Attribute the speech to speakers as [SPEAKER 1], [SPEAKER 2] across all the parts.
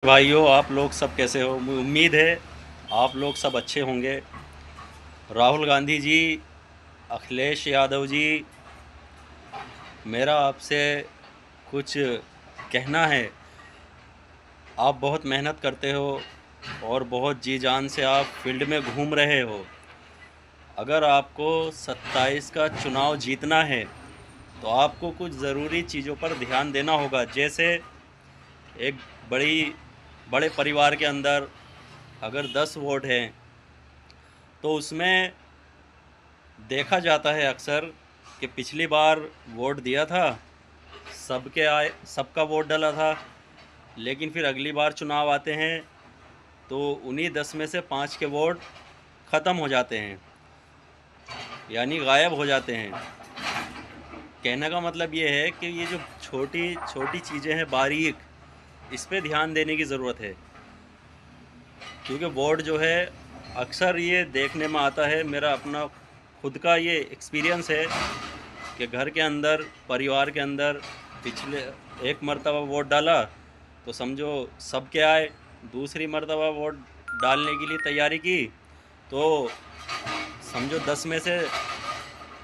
[SPEAKER 1] भाइयों, आप लोग सब कैसे हो? उम्मीद है आप लोग सब अच्छे होंगे। राहुल गांधी जी, अखिलेश यादव जी, मेरा आपसे कुछ कहना है। आप बहुत मेहनत करते हो और बहुत जी जान से आप फील्ड में घूम रहे हो। अगर आपको 27 का चुनाव जीतना है तो आपको कुछ ज़रूरी चीज़ों पर ध्यान देना होगा। जैसे एक बड़ी बड़े परिवार के अंदर अगर 10 वोट हैं तो उसमें देखा जाता है अक्सर कि पिछली बार वोट दिया था, सबके आए, सबका वोट डाला था, लेकिन फिर अगली बार चुनाव आते हैं तो उन्हीं 10 में से 5 के वोट ख़त्म हो जाते हैं, यानी गायब हो जाते हैं। कहने का मतलब ये है कि ये जो छोटी छोटी चीज़ें हैं, बारीक, इस पे ध्यान देने की ज़रूरत है। क्योंकि वोट जो है अक्सर ये देखने में आता है, मेरा अपना खुद का ये एक्सपीरियंस है कि घर के अंदर, परिवार के अंदर पिछले एक मर्तबा वोट डाला तो समझो सबके आए, दूसरी मर्तबा वोट डालने के लिए तैयारी की तो समझो 10 में से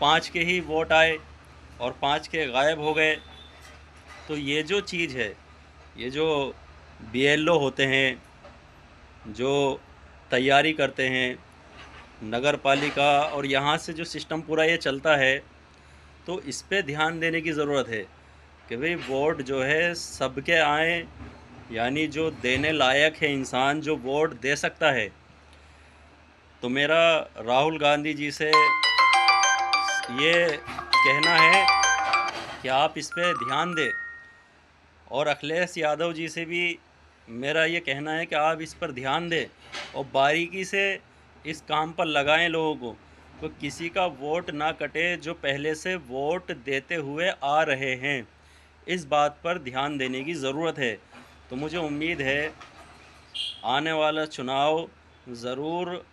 [SPEAKER 1] 5 के ही वोट आए और 5 के गायब हो गए। तो ये जो चीज़ है, ये जो बीएलओ होते हैं, जो तैयारी करते हैं नगर पालिका, और यहाँ से जो सिस्टम पूरा ये चलता है, तो इस पे ध्यान देने की ज़रूरत है कि भाई वोट जो है सबके आए, यानी जो देने लायक है इंसान जो वोट दे सकता है। तो मेरा राहुल गांधी जी से ये कहना है कि आप इस पे ध्यान दें, और अखिलेश यादव जी से भी मेरा ये कहना है कि आप इस पर ध्यान दें और बारीकी से इस काम पर लगाएं लोगों को, तो किसी का वोट ना कटे जो पहले से वोट देते हुए आ रहे हैं। इस बात पर ध्यान देने की ज़रूरत है। तो मुझे उम्मीद है आने वाला चुनाव ज़रूर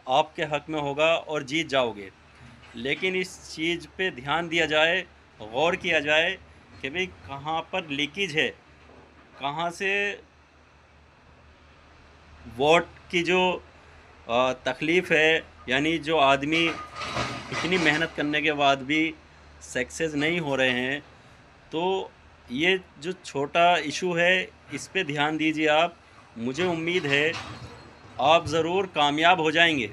[SPEAKER 1] आपके हक़ में होगा और जीत जाओगे। लेकिन इस चीज़ पे ध्यान दिया जाए, गौर किया जाए कि भाई कहाँ पर लीकेज है, कहाँ से वोट की जो तकलीफ़ है, यानी जो आदमी इतनी मेहनत करने के बाद भी सक्सेस नहीं हो रहे हैं। तो ये जो छोटा इशू है, इस पे ध्यान दीजिए आप। मुझे उम्मीद है आप ज़रूर कामयाब हो जाएंगे।